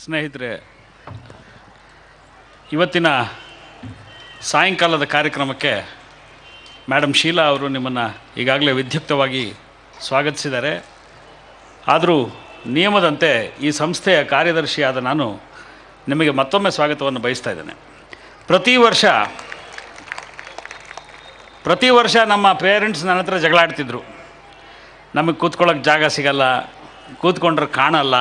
ಸ್ನೇಹಿತರೆ, ಇವತ್ತಿನ ಸಾಯಂಕಾಲದ ಕಾರ್ಯಕ್ರಮಕ್ಕೆ ಮೇಡಮ್ ಶೀಲಾ ಅವರು ನಿಮ್ಮನ್ನು ಈಗಾಗಲೇ ವಿದ್ಯುಕ್ತವಾಗಿ ಸ್ವಾಗತಿಸಿದ್ದಾರೆ. ಆದರೂ ನಿಯಮದಂತೆ ಈ ಸಂಸ್ಥೆಯ ಕಾರ್ಯದರ್ಶಿಯಾದ ನಾನು ನಿಮಗೆ ಮತ್ತೊಮ್ಮೆ ಸ್ವಾಗತವನ್ನು ಬಯಸ್ತಾ ಇದ್ದೇನೆ. ಪ್ರತಿ ವರ್ಷ ನಮ್ಮ ಪೇರೆಂಟ್ಸ್ ನನ್ನ ಹತ್ರ ಜಗಳಾಡ್ತಿದ್ರು. ನಮಗೆ ಕೂತ್ಕೊಳ್ಳೋಕೆ ಜಾಗ ಸಿಗಲ್ಲ, ಕೂತ್ಕೊಂಡ್ರೆ ಕಾಣಲ್ಲ,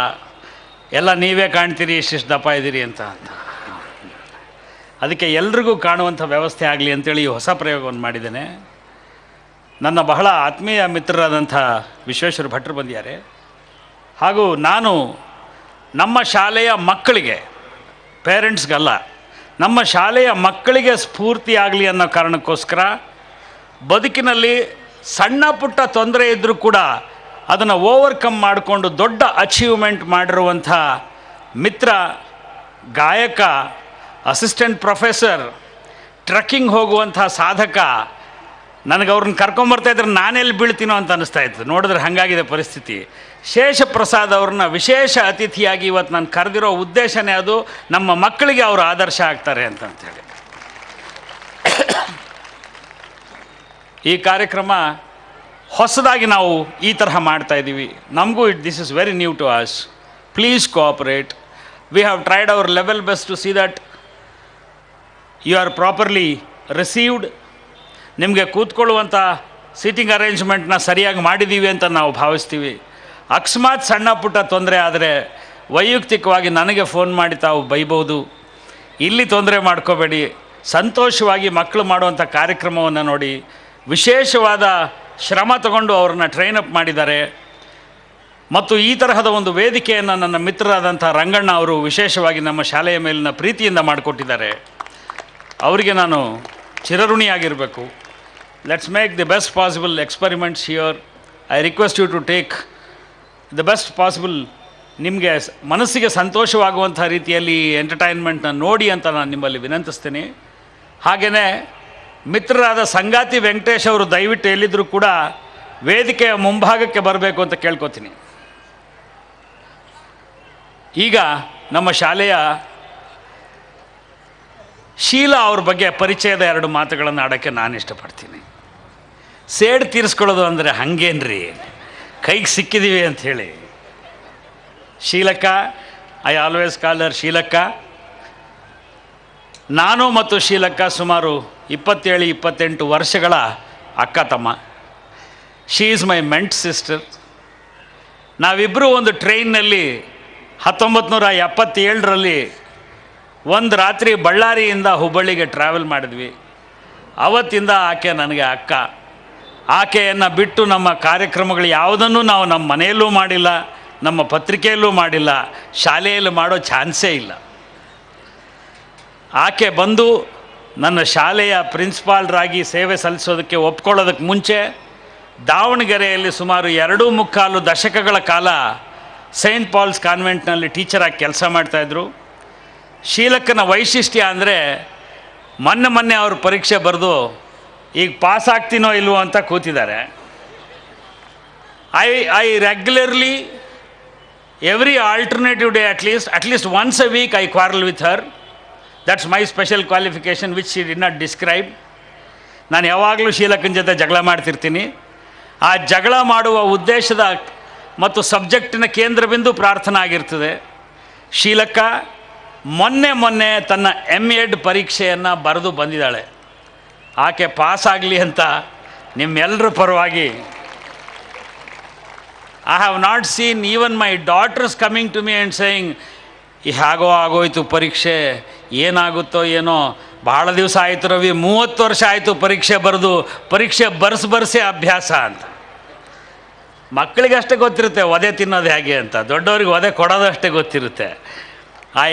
ಎಲ್ಲ ನೀವೇ ಕಾಣ್ತೀರಿ, ಇಷ್ಟಿಷ್ಟು ದಪ್ಪ ಇದ್ದೀರಿ ಅಂತ. ಅದಕ್ಕೆ ಎಲ್ರಿಗೂ ಕಾಣುವಂಥ ವ್ಯವಸ್ಥೆ ಆಗಲಿ ಅಂತೇಳಿ ಹೊಸ ಪ್ರಯೋಗವನ್ನು ಮಾಡಿದ್ದೇನೆ. ನನ್ನ ಬಹಳ ಆತ್ಮೀಯ ಮಿತ್ರರಾದಂಥ ವಿಶ್ವೇಶ್ವರ ಭಟ್ರು ಬಂದಿದ್ದಾರೆ. ಹಾಗೂ ನಾನು ನಮ್ಮ ಶಾಲೆಯ ಮಕ್ಕಳಿಗೆ, ಪೇರೆಂಟ್ಸ್ಗಲ್ಲ, ನಮ್ಮ ಶಾಲೆಯ ಮಕ್ಕಳಿಗೆ ಸ್ಫೂರ್ತಿ ಆಗಲಿ ಅನ್ನೋ ಕಾರಣಕ್ಕೋಸ್ಕರ ಬದುಕಿನಲ್ಲಿ ಸಣ್ಣ ಪುಟ್ಟ ತೊಂದರೆ ಇದ್ದರೂ ಕೂಡ ಅದನ್ನು ಓವರ್ಕಮ್ ಮಾಡಿಕೊಂಡು ದೊಡ್ಡ ಅಚೀವ್ಮೆಂಟ್ ಮಾಡಿರುವಂಥ ಮಿತ್ರ, ಗಾಯಕ, ಅಸಿಸ್ಟೆಂಟ್ ಪ್ರೊಫೆಸರ್, ಟ್ರಕ್ಕಿಂಗ್ ಹೋಗುವಂಥ ಸಾಧಕ, ನನಗೆ ಅವ್ರನ್ನ ಕರ್ಕೊಂಬರ್ತಾಯಿದ್ರೆ ನಾನೆಲ್ಲಿ ಬೀಳ್ತೀನೋ ಅಂತ ಅನ್ನಿಸ್ತಾ ಇತ್ತು. ನೋಡಿದ್ರೆ ಹಾಗಾಗಿದೆ ಪರಿಸ್ಥಿತಿ. ಶೇಷಪ್ರಸಾದ್ ಅವ್ರನ್ನ ವಿಶೇಷ ಅತಿಥಿಯಾಗಿ ಇವತ್ತು ನಾನು ಕರೆದಿರೋ ಉದ್ದೇಶನೇ ಅದು, ನಮ್ಮ ಮಕ್ಕಳಿಗೆ ಅವರು ಆದರ್ಶ ಆಗ್ತಾರೆ ಅಂತಂತೇಳಿ. ಈ ಕಾರ್ಯಕ್ರಮ ಹೊಸದಾಗಿ ನಾವು ಈ ತರಹ ಮಾಡ್ತಾಯಿದ್ದೀವಿ. ನಮಗೂ this is very new to us. Please cooperate. We have tried our level best to see that you are properly received. ನಿಮಗೆ ಕೂತ್ಕೊಳ್ಳುವಂಥ ಸೀಟಿಂಗ್ ಅರೇಂಜ್ಮೆಂಟ್ನ ಸರಿಯಾಗಿ ಮಾಡಿದ್ದೀವಿ ಅಂತ ನಾವು ಭಾವಿಸ್ತೀವಿ. ಅಕಸ್ಮಾತ್ ಸಣ್ಣ ಪುಟ್ಟ ತೊಂದರೆ ಆದರೆ ವೈಯಕ್ತಿಕವಾಗಿ ನನಗೆ ಫೋನ್ ಮಾಡಿ ತಾವು ಬೈಬೋದು. ಇಲ್ಲಿ ತೊಂದರೆ ಮಾಡ್ಕೋಬೇಡಿ. ಸಂತೋಷವಾಗಿ ಮಕ್ಕಳು ಮಾಡುವಂಥ ಕಾರ್ಯಕ್ರಮವನ್ನು ನೋಡಿ. ವಿಶೇಷವಾದ ಶ್ರಮ ತಗೊಂಡು ಅವ್ರನ್ನ ಟ್ರೈನಪ್ ಮಾಡಿದ್ದಾರೆ. ಮತ್ತು ಈ ತರಹದ ಒಂದು ವೇದಿಕೆಯನ್ನು ನನ್ನ ಮಿತ್ರರಾದಂಥ ರಂಗಣ್ಣ ಅವರು ವಿಶೇಷವಾಗಿ ನಮ್ಮ ಶಾಲೆಯ ಮೇಲಿನ ಪ್ರೀತಿಯಿಂದ ಮಾಡಿಕೊಟ್ಟಿದ್ದಾರೆ. ಅವರಿಗೆ ನಾನು ಚಿರಋಣಿಯಾಗಿರಬೇಕು. Let's make the best possible experiments here. I request you to take the best possible. ನಿಮಗೆ ಮನಸ್ಸಿಗೆ ಸಂತೋಷವಾಗುವಂಥ ರೀತಿಯಲ್ಲಿ ಎಂಟರ್ಟೈನ್ಮೆಂಟ್ನ ನೋಡಿ ಅಂತ ನಾನು ನಿಮ್ಮಲ್ಲಿ ವಿನಂತಿಸ್ತೀನಿ. ಹಾಗೆಯೇ ಮಿತ್ರರಾದ ಸಂಗಾತಿ ವೆಂಕಟೇಶ್ ಅವರು ದಯವಿಟ್ಟು ಎಲ್ಲಿದ್ದರೂ ಕೂಡ ವೇದಿಕೆಯ ಮುಂಭಾಗಕ್ಕೆ ಬರಬೇಕು ಅಂತ ಕೇಳ್ಕೊತೀನಿ. ಈಗ ನಮ್ಮ ಶಾಲೆಯ ಶೀಲಾ ಅವ್ರ ಬಗ್ಗೆ ಪರಿಚಯದ ಎರಡು ಮಾತುಗಳನ್ನು ಆಡೋಕ್ಕೆ ನಾನು ಇಷ್ಟಪಡ್ತೀನಿ. ಸೇಡು ತೀರಿಸ್ಕೊಳ್ಳೋದು ಅಂದರೆ ಹಾಗೇನ್ರಿ, ಕೈಗೆ ಸಿಕ್ಕಿದ್ದೀವಿ ಅಂಥೇಳಿ. ಶೀಲಕ್ಕ, ಐ ಆಲ್ವೇಸ್ ಕಾಲ್ ಹರ್ ಶೀಲಕ್ಕ. ನಾನು ಮತ್ತು ಶೀಲಕ್ಕ ಸುಮಾರು 27-28 ವರ್ಷಗಳ ಅಕ್ಕ ತಮ್ಮ. She is my made sister. ನಾವಿಬ್ಬರು ಒಂದು ಟ್ರೈನ್ನಲ್ಲಿ 1977ರಲ್ಲಿ ಒಂದು ರಾತ್ರಿ ಬಳ್ಳಾರಿಯಿಂದ ಹುಬ್ಬಳ್ಳಿಗೆ ಟ್ರಾವೆಲ್ ಮಾಡಿದ್ವಿ. ಆವತ್ತಿಂದ ಆಕೆ ನನಗೆ ಅಕ್ಕ. ಆಕೆಯನ್ನು ಬಿಟ್ಟು ನಮ್ಮ ಕಾರ್ಯಕ್ರಮಗಳು ಯಾವುದನ್ನು ನಾವು ನಮ್ಮ ಮನೆಯಲ್ಲೂ ಮಾಡಿಲ್ಲ, ನಮ್ಮ ಪತ್ರಿಕೆಯಲ್ಲೂ ಮಾಡಿಲ್ಲ, ಶಾಲೆಯಲ್ಲಿ ಮಾಡೋ ಚಾನ್ಸೇ ಇಲ್ಲ. ಆಕೆ ಬಂದು ನನ್ನ ಶಾಲೆಯ ಪ್ರಿನ್ಸಿಪಾಲ್ರಾಗಿ ಸೇವೆ ಸಲ್ಲಿಸೋದಕ್ಕೆ ಒಪ್ಕೊಳ್ಳೋದಕ್ಕೆ ಮುಂಚೆ ದಾವಣಗೆರೆಯಲ್ಲಿ ಸುಮಾರು 2.25 ದಶಕಗಳ ಕಾಲ ಸೈಂಟ್ ಪಾಲ್ಸ್ ಕಾನ್ವೆಂಟ್ನಲ್ಲಿ ಟೀಚರಾಗಿ ಕೆಲಸ ಮಾಡ್ತಾಯಿದ್ರು. ಶೀಲಕ್ಕನ ವೈಶಿಷ್ಟ್ಯ ಅಂದರೆ ಮೊನ್ನೆ ಅವ್ರ ಪರೀಕ್ಷೆ ಬರೆದು ಈಗ ಪಾಸ್ ಆಗ್ತೀನೋ ಇಲ್ವೋ ಅಂತ ಕೂತಿದ್ದಾರೆ. I regularly every alternative day at least once a week I quarrel with her. That's my special qualification which she did not describe. ನಾನು ಯಾವಾಗಲೂ ಶೀಲಕ್ಕನ ಜೊತೆ ಜಗಳ ಮಾಡ್ತಿರ್ತೀನಿ. ಆ ಜಗಳ ಮಾಡುವ ಉದ್ದೇಶದ ಮತ್ತು ಸಬ್ಜೆಕ್ಟಿನ ಕೇಂದ್ರಬಿಂದು ಪ್ರಾರ್ಥನಾ ಆಗಿರ್ತದೆ. ಶೀಲಕ್ಕ ಮೊನ್ನೆ ತನ್ನ MEd ಪರೀಕ್ಷೆಯನ್ನು ಬರೆದು ಬಂದಿದ್ದಾಳೆ. ಆಕೆ ಪಾಸ್ ಆಗಲಿ ಅಂತ ನಿಮ್ಮೆಲ್ಲರ ಪರವಾಗಿ I have not seen even my daughters coming to me and saying ಹೇಗೋ ಆಗೋಯ್ತು ಪರೀಕ್ಷೆ, ಏನಾಗುತ್ತೋ ಏನೋ, ಭಾಳ ದಿವಸ ಆಯಿತು ರವಿ, 30 ವರ್ಷ ಆಯಿತು ಪರೀಕ್ಷೆ ಬರೆದು, ಪರೀಕ್ಷೆ ಬರ್ಸೇ ಅಭ್ಯಾಸ ಅಂತ. ಮಕ್ಕಳಿಗಷ್ಟೇ ಗೊತ್ತಿರುತ್ತೆ ಒದೆ ತಿನ್ನೋದು ಹೇಗೆ ಅಂತ, ದೊಡ್ಡವ್ರಿಗೆ ಒದೆ ಕೊಡೋದಷ್ಟೇ ಗೊತ್ತಿರುತ್ತೆ. I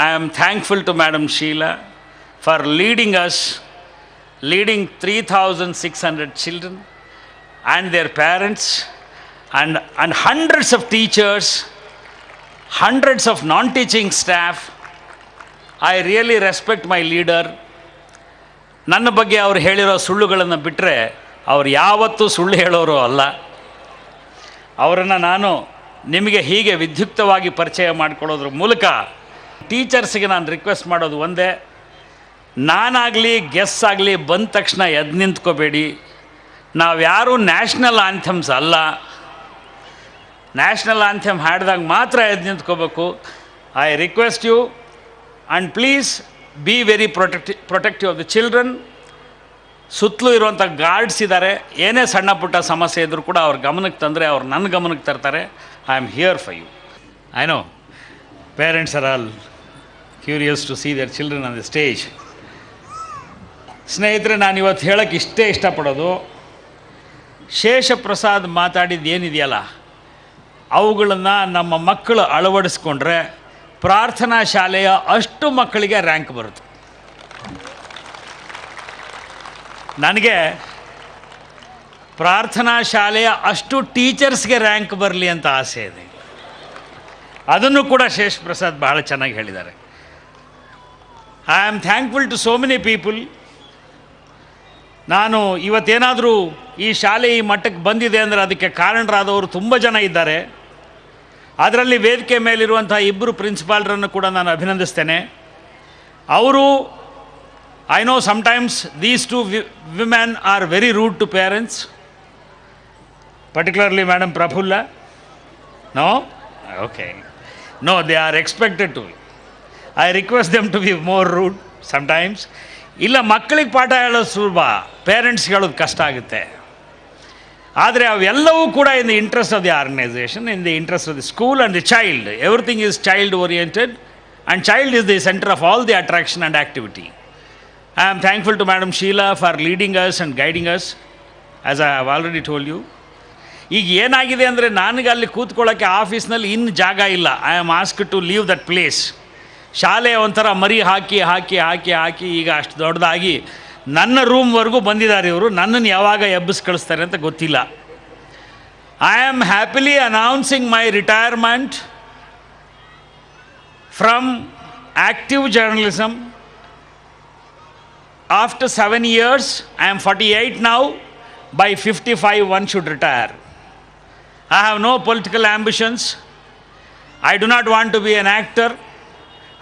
am thankful to madam Sheela for leading 3,600 children and their parents and hundreds of teachers, hundreds of non-teaching staff. I really respect my leader. ನನ್ನ ಬಗ್ಗೆ ಅವರು ಹೇಳಿರೋ ಸುಳ್ಳುಗಳನ್ನು ಬಿಟ್ಟರೆ ಅವ್ರು ಯಾವತ್ತೂ ಸುಳ್ಳು ಹೇಳೋರು ಅಲ್ಲ. ಅವರನ್ನು ನಾನು ನಿಮಗೆ ಹೀಗೆ ವಿದ್ಯುಕ್ತವಾಗಿ ಪರಿಚಯ ಮಾಡಿಕೊಡೋದ್ರ ಮೂಲಕ ಟೀಚರ್ಸಿಗೆ ನಾನು ರಿಕ್ವೆಸ್ಟ್ ಮಾಡೋದು ಒಂದೇ, ನಾನಾಗಲಿ ಗೆಸ್ ಆಗಲಿ ಬಂದ ತಕ್ಷಣ ಎದ್ದು ನಿಂತ್ಕೋಬೇಡಿ. ನಾವ್ಯಾರೂ ನ್ಯಾಷನಲ್ ಆ್ಯಂಥಮ್ಸ್ ಅಲ್ಲ. ನ್ಯಾಷನಲ್ ಆ್ಯಂಥಮ್ ಹಾಡಿದಾಗ ಮಾತ್ರ ಎದ್ದು ನಿಂತ್ಕೋಬೇಕು. I request you and please be very protective of the children. ಸುತ್ತಲೂ ಇರುವಂಥ ಗಾರ್ಡ್ಸ್ ಇದ್ದಾರೆ. ಏನೇ ಸಣ್ಣ ಪುಟ್ಟ ಸಮಸ್ಯೆ ಇದ್ದರೂ ಕೂಡ ಅವ್ರ ಗಮನಕ್ಕೆ ತಂದರೆ ಅವ್ರು ನನ್ನ ಗಮನಕ್ಕೆ ತರ್ತಾರೆ. I am here for you. I know parents are all curious to see their children on the stage. ಸ್ನೇಹಿತರೆ, ನಾನು ಇವತ್ತು ಹೇಳೋಕ್ಕೆ ಇಷ್ಟಪಡೋದು, ಶೇಷಪ್ರಸಾದ್ ಮಾತಾಡಿದ್ದು ಏನಿದೆಯಲ್ಲ ಅವುಗಳನ್ನು ನಮ್ಮ ಮಕ್ಕಳು ಅಳವಡಿಸ್ಕೊಂಡ್ರೆ ಪ್ರಾರ್ಥನಾ ಶಾಲೆಯ ಅಷ್ಟು ಮಕ್ಕಳಿಗೆ ರ್ಯಾಂಕ್ ಬರುತ್ತೆ. ನನಗೆ ಪ್ರಾರ್ಥನಾ ಶಾಲೆಯ ಅಷ್ಟು ಟೀಚರ್ಸ್ಗೆ ರ್ಯಾಂಕ್ ಬರಲಿ ಅಂತ ಆಸೆ ಇದೆ. ಅದನ್ನು ಕೂಡ ಶೇಷಪ್ರಸಾದ್ ಬಹಳ ಚೆನ್ನಾಗಿ ಹೇಳಿದ್ದಾರೆ. I am thankful to so many people. ನಾನು ಇವತ್ತೇನಾದರೂ ಈ ಶಾಲೆ ಈ ಮಟ್ಟಕ್ಕೆ ಬಂದಿದೆ ಅಂದರೆ ಅದಕ್ಕೆ ಕಾರಣರಾದವರು ತುಂಬ ಜನ ಇದ್ದಾರೆ. ಅದರಲ್ಲಿ ವೇದಿಕೆ ಮೇಲಿರುವಂಥ ಇಬ್ಬರು ಪ್ರಿನ್ಸಿಪಾಲ್ರನ್ನು ಕೂಡ ನಾನು ಅಭಿನಂದಿಸ್ತೇನೆ. ಅವರು I know sometimes these two women are very rude to parents, particularly madam Prafulla. No okay, no, they are expected to. I request them to be more rude sometimes. ಇಲ್ಲ, ಮಕ್ಕಳಿಗೆ ಪಾಠ ಹೇಳೋದು ಸುಲಭ, ಪೇರೆಂಟ್ಸ್ ಹೇಳೋದು ಕಷ್ಟ ಆಗುತ್ತೆ. ಆದರೆ ಅವೆಲ್ಲವೂ ಕೂಡ in the interest of the organisation, in the interest of the school and the child. Everything is child oriented and child is the centre of all the attraction and activity. I am thankful to madam Sheela for leading us and guiding us, as I have already told you. ಈಗ ಏನಾಗಿದೆ ಅಂದರೆ ನನಗೆ ಅಲ್ಲಿ ಕೂತ್ಕೊಳ್ಳೋಕ್ಕೆ ಆಫೀಸ್ನಲ್ಲಿ ಇನ್ನು ಜಾಗ ಇಲ್ಲ. I am asked to leave that place. ಶಾಲೆ ಒಂಥರ ಮರಿ ಹಾಕಿ ಹಾಕಿ ಹಾಕಿ ಹಾಕಿ ಈಗ ಅಷ್ಟು ದೊಡ್ಡದಾಗಿ ನನ್ನ ರೂಮ್ವರೆಗೂ ಬಂದಿದ್ದಾರೆ ಇವರು. ನನ್ನನ್ನು ಯಾವಾಗ ಎಬ್ಬಿಸಿ ಕಳಿಸ್ತಾರೆ ಅಂತ ಗೊತ್ತಿಲ್ಲ. I am happily announcing my retirement from active journalism. After 7 years, I am 48 now. By 55, one should retire. I have no political ambitions. I do not want to be an actor.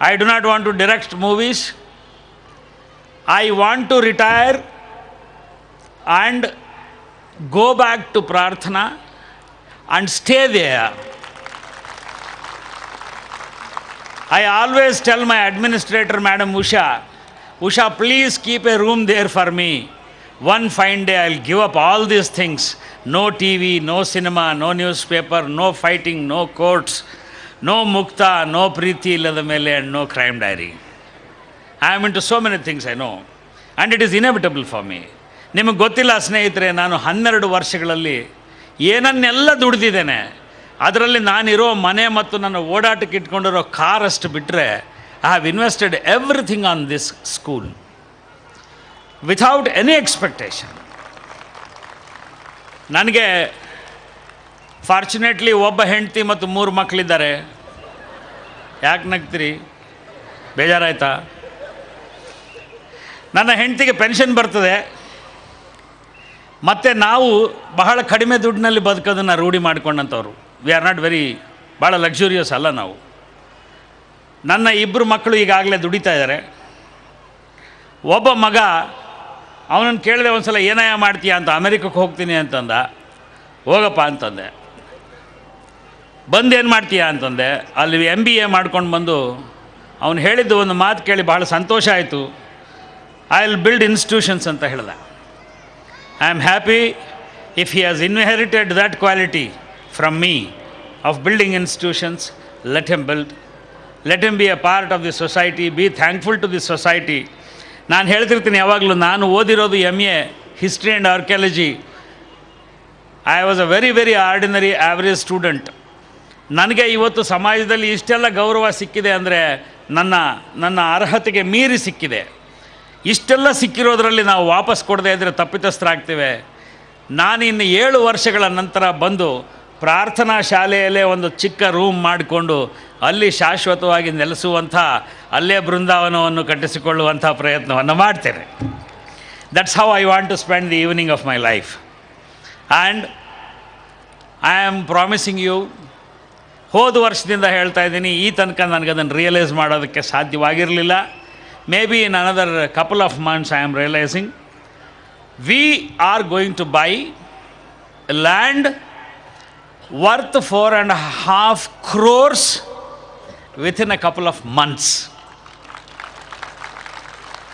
I do not want to direct movies. I want to retire and go back to Prarthana and stay there. I always tell my administrator, Madam Usha, please keep a room there for me. One fine day I'll give up all these things. No TV, no cinema, no newspaper, no fighting, no courts, no mukta, no preeti illada mele, and no crime diary. I am into so many things, I know, and it is inevitable for me. ನಿಮಗೆ ಗೊತ್ತಿಲ್ಲ ಸ್ನೇಹಿತರೆ, ನಾನು 12 ವರ್ಷಗಳಲ್ಲಿ ಏನನ್ನೆಲ್ಲ ದುಡಿದಿದ್ದೇನೆ. ಅದರಲ್ಲಿ ನಾನಿರೋ ಮನೆ ಮತ್ತು ನನ್ನ ಓಡಾಟಕ್ಕೆ ಇಟ್ಕೊಂಡಿರೋ ಕಾರ್ ಅಷ್ಟು ಬಿಟ್ಟರೆ I have invested everything on this school without any expectation. ನನಗೆ ಫಾರ್ಚುನೇಟ್ಲಿ ಒಬ್ಬ ಹೆಂಡತಿ ಮತ್ತು 3 ಮಕ್ಕಳಿದ್ದಾರೆ. ಯಾಕೆ ನಗ್ತೀರಿ? ಬೇಜಾರಾಯ್ತಾ? ನನ್ನ ಹೆಂಡತಿಗೆ ಪೆನ್ಷನ್ ಬರ್ತದೆ. ಮತ್ತು ನಾವು ಬಹಳ ಕಡಿಮೆ ದುಡ್ಡಿನಲ್ಲಿ ಬದುಕೋದನ್ನು ರೂಢಿ ಮಾಡ್ಕೊಂಡಂಥವ್ರು. ವಿ ಆರ್ ನಾಟ್ ವೆರಿ ಭಾಳ ಲಕ್ಸುರಿಯಸ್ ಅಲ್ಲ ನಾವು. ನನ್ನ 2 ಮಕ್ಕಳು ಈಗಾಗಲೇ ದುಡಿತಾ ಇದ್ದಾರೆ. ಒಬ್ಬ ಮಗ, ಅವನನ್ನು ಕೇಳಿದೆ ಒಂದು ಸಲ ಏನಯ್ಯ ಮಾಡ್ತೀಯ ಅಂತ. ಅಮೆರಿಕಕ್ಕೆ ಹೋಗ್ತೀನಿ ಅಂತಂದ. ಹೋಗಪ್ಪ ಅಂತಂದೆ. ಬಂದೇನು ಮಾಡ್ತೀಯಾ ಅಂತಂದೆ. ಅಲ್ಲಿ MBA ಮಾಡ್ಕೊಂಡು ಬಂದು ಅವನು ಹೇಳಿದ್ದು ಒಂದು ಮಾತು ಕೇಳಿ ಭಾಳ ಸಂತೋಷ ಆಯಿತು. ಐ ವಿಲ್ ಬಿಲ್ಡ್ ಇನ್ಸ್ಟಿಟ್ಯೂಷನ್ಸ್ ಅಂತ ಹೇಳ್ದೆ. I am happy if he has inherited that quality from me of building institutions. Let him build, let him be a part of the society, be thankful to the society. ನಾನು ಹೇಳ್ತಿರ್ತೀನಿ ಯಾವಾಗಲೂ, ನಾನು ಓದಿರೋದು MA history and archaeology. I was a very very ordinary average student. ನನಗೆ ಇವತ್ತು ಸಮಾಜದಲ್ಲಿ ಇಷ್ಟೆಲ್ಲ ಗೌರವ ಸಿಕ್ಕಿದೆ ಅಂದರೆ ನನ್ನ ಅರ್ಹತೆಗೆ ಮೀರಿ ಸಿಕ್ಕಿದೆ. ಇಷ್ಟೆಲ್ಲ ಸಿಕ್ಕಿರೋದ್ರಲ್ಲಿ ನಾವು ವಾಪಸ್ ಕೊಡದೇ ಇದ್ದರೆ ತಪ್ಪಿತಸ್ಥರಾಗ್ತೇವೆ. ನಾನಿನ್ನು 7 ವರ್ಷಗಳ ನಂತರ ಬಂದು ಪ್ರಾರ್ಥನಾ ಶಾಲೆಯಲ್ಲೇ ಒಂದು ಚಿಕ್ಕ ರೂಮ್ ಮಾಡಿಕೊಂಡು ಅಲ್ಲಿ ಶಾಶ್ವತವಾಗಿ ನೆಲೆಸುವಂಥ, ಅಲ್ಲೇ ಬೃಂದಾವನವನ್ನು ಕಟ್ಟಿಸಿಕೊಳ್ಳುವಂಥ ಪ್ರಯತ್ನವನ್ನು ಮಾಡ್ತೇನೆ. That's how I want to spend the evening of my life. And I am promising you ಹೋದ ವರ್ಷದಿಂದ ಹೇಳ್ತಾ ಇದ್ದೀನಿ, ಈ ತನಕ ನನಗದನ್ನು ರಿಯಲೈಸ್ ಮಾಡೋದಕ್ಕೆ ಸಾಧ್ಯವಾಗಿರಲಿಲ್ಲ. Maybe in another couple of months I am realising we are going to buy land worth 4.5 crores within a couple of months.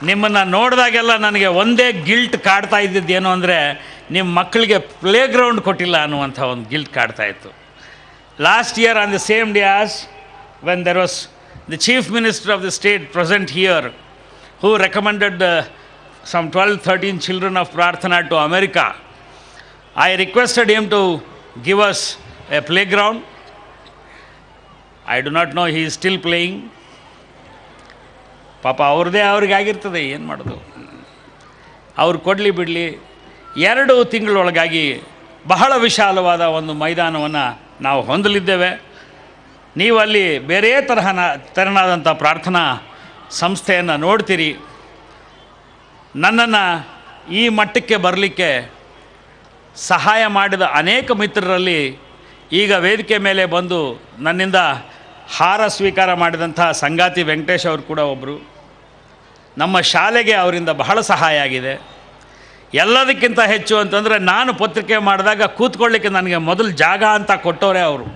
ನಿಮ್ಮನ್ನು ನೋಡಿದಾಗೆಲ್ಲ ನನಗೆ ಒಂದೇ ಗಿಲ್ಟ್ ಕಾಡ್ತಾ ಇದ್ದಿದ್ದೇನು ಅಂದರೆ, ನಿಮ್ಮ ಮಕ್ಕಳಿಗೆ ಪ್ಲೇ ಗ್ರೌಂಡ್ ಕೊಟ್ಟಿಲ್ಲ ಅನ್ನುವಂಥ ಒಂದು ಗಿಲ್ಟ್ ಕಾಡ್ತಾಯಿತ್ತು. Last year on the same day as when there was the chief minister of the state present here who recommended some 12-13 children of Prarthana to America, I requested him to give us a playground. I do not know, he is still playing. ಪಾಪ ಅವ್ರದ್ದೇ ಅವ್ರಿಗಾಗಿರ್ತದೆ, ಏನು ಮಾಡೋದು, ಅವ್ರು ಕೊಡಲಿ ಬಿಡಲಿ. 2 ತಿಂಗಳೊಳಗಾಗಿ ಬಹಳ ವಿಶಾಲವಾದ ಒಂದು ಮೈದಾನವನ್ನು ನಾವು ಹೊಂದಲಿದ್ದೇವೆ. ನೀವು ಅಲ್ಲಿ ಬೇರೆ ತೆರನಾದಂಥ ಪ್ರಾರ್ಥನಾ ಸಂಸ್ಥೆಯನ್ನು ನೋಡ್ತೀರಿ. ನನ್ನನ್ನು ಈ ಮಟ್ಟಕ್ಕೆ ಬರಲಿಕ್ಕೆ ಸಹಾಯ ಮಾಡಿದ ಅನೇಕ ಮಿತ್ರರಲ್ಲಿ ಈಗ ವೇದಿಕೆ ಮೇಲೆ ಬಂದು ನನ್ನಿಂದ ಹಾರ ಸ್ವೀಕಾರ ಮಾಡಿದಂಥ ಸಂಗಾತಿ ವೆಂಕಟೇಶ್ ಅವರು ಕೂಡ ಒಬ್ಬರು. ನಮ್ಮ ಶಾಲೆಗೆ ಅವರಿಂದ ಬಹಳ ಸಹಾಯ ಆಗಿದೆ. ಎಲ್ಲದಕ್ಕಿಂತ ಹೆಚ್ಚು ಅಂತಂದರೆ, ನಾನು ಪತ್ರಿಕೆ ಮಾಡಿದಾಗ ಕೂತ್ಕೊಳ್ಳಿಕ್ಕೆ ನನಗೆ ಮೊದಲು ಜಾಗ ಅಂತ ಕೊಟ್ಟವರೇ ಅವರು.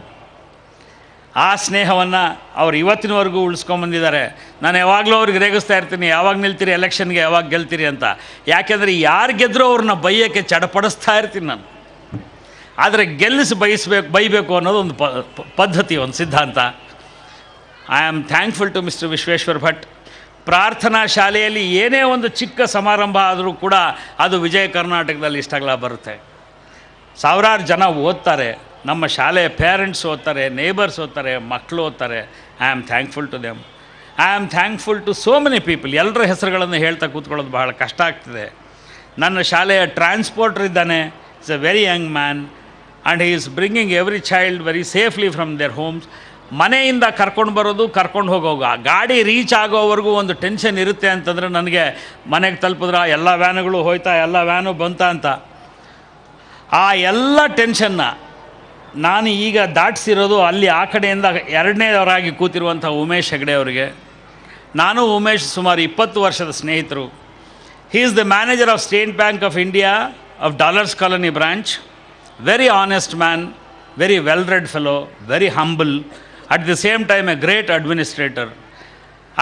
ಆ ಸ್ನೇಹವನ್ನು ಅವ್ರು ಇವತ್ತಿನವರೆಗೂ ಉಳಿಸ್ಕೊಂಬಂದಿದ್ದಾರೆ. ನಾನು ಯಾವಾಗಲೂ ಅವ್ರಿಗೆ ರೇಗಿಸ್ತಾ ಇರ್ತೀನಿ, ಯಾವಾಗ ನಿಲ್ತೀರಿ ಎಲೆಕ್ಷನ್ಗೆ, ಯಾವಾಗ ಗೆಲ್ತೀರಿ ಅಂತ. ಯಾಕೆಂದರೆ ಯಾರು ಗೆದ್ದರೂ ಅವ್ರನ್ನ ಬೈಯೋಕ್ಕೆ ಚಡಪಡಿಸ್ತಾ ಇರ್ತೀನಿ ನಾನು. ಆದರೆ ಗೆಲ್ಲಿಸಿ ಬೈಬೇಕು ಅನ್ನೋದು ಒಂದು ಪದ್ಧತಿ, ಒಂದು ಸಿದ್ಧಾಂತ. I am thankful to mister Vishweshwar Bhat. Prarthana ಶಾಲೆಯಲ್ಲಿ ಏನೇ ಒಂದು ಚಿಕ್ಕ ಸಮಾರಂಭ ಆದರೂ ಕೂಡ ಅದು ವಿಜಯ ಕರ್ನಾಟಕದಲ್ಲಿ ಇಷ್ಟಾಗಲ ಬರುತ್ತೆ. ಸಾವಿರಾರು ಜನ ಓದ್ತಾರೆ, ನಮ್ಮ ಶಾಲೆಯ ಪೇರೆಂಟ್ಸ್ ಓದ್ತಾರೆ, ನೇಬರ್ಸ್ ಓದ್ತಾರೆ, ಮಕ್ಕಳು ಓದ್ತಾರೆ. I am thankful to them. I am thankful to so many people. ಎಲ್ಲರ ಹೆಸರುಗಳನ್ನು ಹೇಳ್ತಾ ಕೂತ್ಕೊಳ್ಳೋದು ಬಹಳ ಕಷ್ಟ ಆಗ್ತದೆ. ನನ್ನ ಶಾಲೆಯ ಟ್ರಾನ್ಸ್ಪೋರ್ಟರ್ ಇದ್ದಾನೆ, is a very young man and he is bringing every child very safely from their homes. ಮನೆಯಿಂದ ಕರ್ಕೊಂಡು ಬರೋದು, ಕರ್ಕೊಂಡು ಹೋಗೋವಾಗ ಗಾಡಿ ರೀಚ್ ಆಗೋವರೆಗೂ ಒಂದು ಟೆನ್ಷನ್ ಇರುತ್ತೆ ಅಂತಂದರೆ, ನನಗೆ ಮನೆಗೆ ತಲುಪಿದ್ರೆ ಎಲ್ಲ ವ್ಯಾನುಗಳು ಹೋಯ್ತಾ, ಎಲ್ಲ ವ್ಯಾನು ಬಂತ ಅಂತ. ಆ ಎಲ್ಲ ಟೆನ್ಷನ್ನ ನಾನು ಈಗ ದಾಟಿಸಿರೋದು ಅಲ್ಲಿ ಆ ಕಡೆಯಿಂದ 2ನೇವರಾಗಿ ಕೂತಿರುವಂಥ ಉಮೇಶ್ ಹೆಗಡೆ ಅವರಿಗೆ. ನಾನು ಉಮೇಶ್ ಸುಮಾರು 20 ವರ್ಷದ ಸ್ನೇಹಿತರು. He is the manager of state bank of India of dollars colony branch. Very honest man, very well red fellow, very humble, at the same time a great administrator.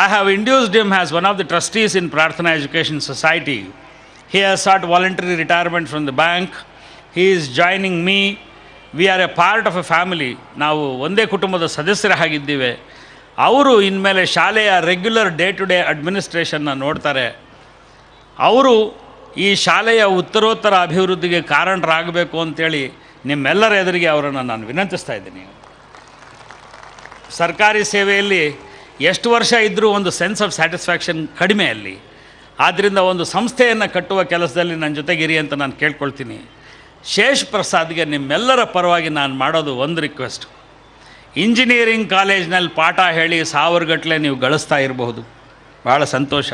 I have induced him as one of the trustees in Prarthana Education Society. He has sought voluntary retirement from the bank. He is joining me. We are a part of a family. ನಾವು ಒಂದೇ ಕುಟುಂಬದ ಸದಸ್ಯರ ಹಾಗಿದ್ದೀವಿ. ಅವರು ಇನ್ಮೇಲೆ ಶಾಲೆಯ regular day to day ಅಡ್ಮಿನಿಸ್ಟ್ರೇಷನ್ನ ನೋಡ್ತಾರೆ. ಅವರು ಈ ಶಾಲೆಯ ಉತ್ತರೋತ್ತರ ಅಭಿವೃದ್ಧಿಗೆ ಕಾರಣರಾಗಬೇಕು ಅಂತೇಳಿ ನಿಮ್ಮೆಲ್ಲರ ಎದುರಿಗೆ ಅವರನ್ನು ನಾನು ವಿನಂತಿಸ್ತಾ ಇದ್ದೀನಿ. ಸರ್ಕಾರಿ ಸೇವೆಯಲ್ಲಿ ಎಷ್ಟು ವರ್ಷ ಇದ್ದರೂ ಒಂದು ಸೆನ್ಸ್ ಆಫ್ ಸ್ಯಾಟಿಸ್ಫ್ಯಾಕ್ಷನ್ ಕಡಿಮೆ ಅಲ್ಲಿ. ಆದ್ದರಿಂದ ಒಂದು ಸಂಸ್ಥೆಯನ್ನು ಕಟ್ಟುವ ಕೆಲಸದಲ್ಲಿ ನನ್ನ ಜೊತೆಗಿರಿ ಅಂತ ನಾನು ಕೇಳ್ಕೊಳ್ತೀನಿ. ಶೇಷ್ ಪ್ರಸಾದ್ಗೆ ನಿಮ್ಮೆಲ್ಲರ ಪರವಾಗಿ ನಾನು ಮಾಡೋದು ಒಂದು ರಿಕ್ವೆಸ್ಟ್. ಇಂಜಿನಿಯರಿಂಗ್ ಕಾಲೇಜ್ನಲ್ಲಿ ಪಾಠ ಹೇಳಿ 1000 ಗಟ್ಟಲೆ ನೀವು ಗಳಿಸ್ತಾ ಇರಬಹುದು, ಭಾಳ ಸಂತೋಷ.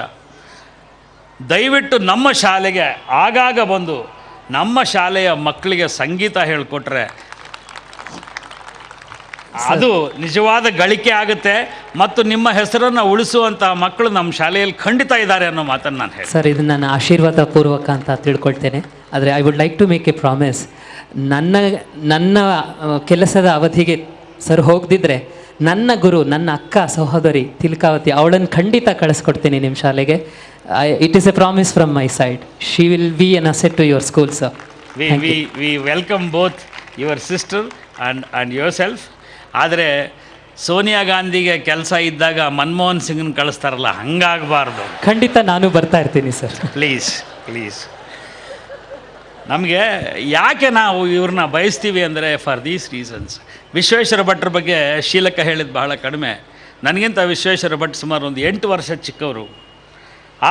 ದಯವಿಟ್ಟು ನಮ್ಮ ಶಾಲೆಗೆ ಆಗಾಗ ಬಂದು ನಮ್ಮ ಶಾಲೆಯ ಮಕ್ಕಳಿಗೆ ಸಂಗೀತ ಹೇಳಿಕೊಟ್ರೆ ಅದು ನಿಜವಾದ ಗಳಿಕೆ ಆಗುತ್ತೆ ಮತ್ತು ನಿಮ್ಮ ಹೆಸರನ್ನು ಉಳಿಸುವಂಥ ಮಕ್ಕಳು ನಮ್ಮ ಶಾಲೆಯಲ್ಲಿ ಖಂಡಿತ ಇದ್ದಾರೆ ಅನ್ನೋ ಮಾತನ್ನು ನಾನು ಹೇಳಿ. ಸರ್, ಇದು ನನ್ನ ಆಶೀರ್ವಾದ ಪೂರ್ವಕ ಅಂತ ತಿಳ್ಕೊಳ್ತೇನೆ. ಆದರೆ I would like to make a promise. ನನ್ನ ಕೆಲಸದ ಅವಧಿಗೆ ಸರ್ ಹೋಗದಿದ್ದರೆ ನನ್ನ ಗುರು, ನನ್ನ ಅಕ್ಕ ಸಹೋದರಿ ತಿಲ್ಕಾವತಿ, ಅವಳನ್ನು ಖಂಡಿತ ಕಳಿಸ್ಕೊಡ್ತೀನಿ ನಿಮ್ಮ ಶಾಲೆಗೆ. It is a promise from my side. She will be an asset to your school sir. We welcome both your sister and yourself. ಆದರೆ ಸೋನಿಯಾ ಗಾಂಧಿಗೆ ಕೆಲಸ ಇದ್ದಾಗ ಮನಮೋಹನ್ ಸಿಂಗ್ನ ಕಳಿಸ್ತಾರಲ್ಲ, ಹಂಗಾಗಬಾರ್ದು. ಖಂಡಿತ ನಾನು ಬರ್ತಾ ಇರ್ತೀನಿ ಸರ್. ಪ್ಲೀಸ್. ನಮಗೆ ಯಾಕೆ ನಾವು ಇವ್ರನ್ನ ಬಯಸ್ತೀವಿ ಅಂದರೆ ಫಾರ್ ದೀಸ್ ರೀಸನ್ಸ್. ವಿಶ್ವೇಶ್ವರ ಭಟ್ರ ಬಗ್ಗೆ ಶೀಲಕ ಹೇಳಿದ್ದು ಬಹಳ ಕಡಿಮೆ. ನನಗಿಂತ ವಿಶ್ವೇಶ್ವರ ಭಟ್ ಸುಮಾರು ಒಂದು 8 ವರ್ಷ ಚಿಕ್ಕವರು.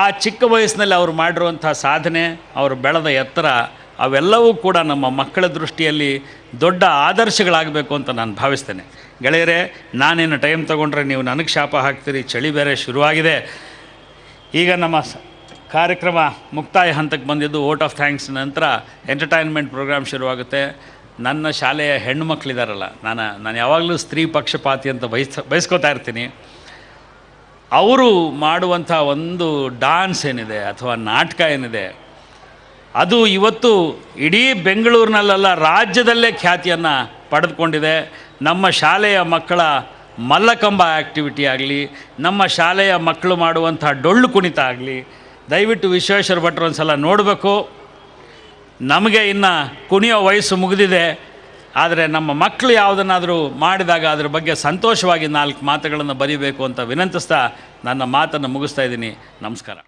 ಆ ಚಿಕ್ಕ ವಯಸ್ಸಿನಲ್ಲಿ ಅವರು ಮಾಡಿರುವಂಥ ಸಾಧನೆ, ಅವರು ಬೆಳೆದ ಎತ್ತರ, ಅವೆಲ್ಲವೂ ಕೂಡ ನಮ್ಮ ಮಕ್ಕಳ ದೃಷ್ಟಿಯಲ್ಲಿ ದೊಡ್ಡ ಆದರ್ಶಗಳಾಗಬೇಕು ಅಂತ ನಾನು ಭಾವಿಸ್ತೇನೆ. ಗೆಳೆಯರೇ, ನಾನೇನು ಟೈಮ್ ತೊಗೊಂಡ್ರೆ ನೀವು ನನಗೆ ಶಾಪ ಹಾಕ್ತೀರಿ. ಚಳಿ ಬೇರೆ ಶುರುವಾಗಿದೆ. ಈಗ ನಮ್ಮ ಕಾರ್ಯಕ್ರಮ ಮುಕ್ತಾಯ ಹಂತಕ್ಕೆ ಬಂದಿದ್ದು. ವೋಟ್ ಆಫ್ ಥ್ಯಾಂಕ್ಸ್ ನಂತರ ಎಂಟರ್ಟೈನ್ಮೆಂಟ್ ಪ್ರೋಗ್ರಾಮ್ ಶುರುವಾಗುತ್ತೆ. ನನ್ನ ಶಾಲೆಯ ಹೆಣ್ಣುಮಕ್ಳಿದಾರಲ್ಲ, ನಾನು ಯಾವಾಗಲೂ ಸ್ತ್ರೀ ಪಕ್ಷಪಾತಿ ಅಂತ ಬಯಸ್ಕೋತಾ ಇರ್ತೀನಿ. ಅವರು ಮಾಡುವಂಥ ಒಂದು ಡಾನ್ಸ್ ಏನಿದೆ ಅಥವಾ ನಾಟಕ ಏನಿದೆ, ಅದು ಇವತ್ತು ಇಡೀ ಬೆಂಗಳೂರಿನಲ್ಲ ರಾಜ್ಯದಲ್ಲೇ ಖ್ಯಾತಿಯನ್ನು ಪಡೆದುಕೊಂಡಿದೆ. ನಮ್ಮ ಶಾಲೆಯ ಮಕ್ಕಳ ಮಲ್ಲಕಂಬ ಆ್ಯಕ್ಟಿವಿಟಿ ಆಗಲಿ, ನಮ್ಮ ಶಾಲೆಯ ಮಕ್ಕಳು ಮಾಡುವಂಥ ಡೊಳ್ಳು ಕುಣಿತ ಆಗಲಿ, ದಯವಿಟ್ಟು ವಿಶ್ವೇಶ್ವರ ಭಟ್ರು ಒಂದು ಸಲ ನೋಡಬೇಕು. ನಮಗೆ ಇನ್ನು ಕುಣಿಯೋ ವಯಸ್ಸು ಮುಗಿದಿದೆ, ಆದರೆ ನಮ್ಮ ಮಕ್ಕಳು ಯಾವುದನ್ನಾದರೂ ಮಾಡಿದಾಗ ಅದ್ರ ಬಗ್ಗೆ ಸಂತೋಷವಾಗಿ 4 ಮಾತುಗಳನ್ನು ಬರೀಬೇಕು ಅಂತ ವಿನಂತಿಸ್ತಾ ನನ್ನ ಮಾತನ್ನು ಮುಗಿಸ್ತಾ ಇದ್ದೀನಿ. ನಮಸ್ಕಾರ.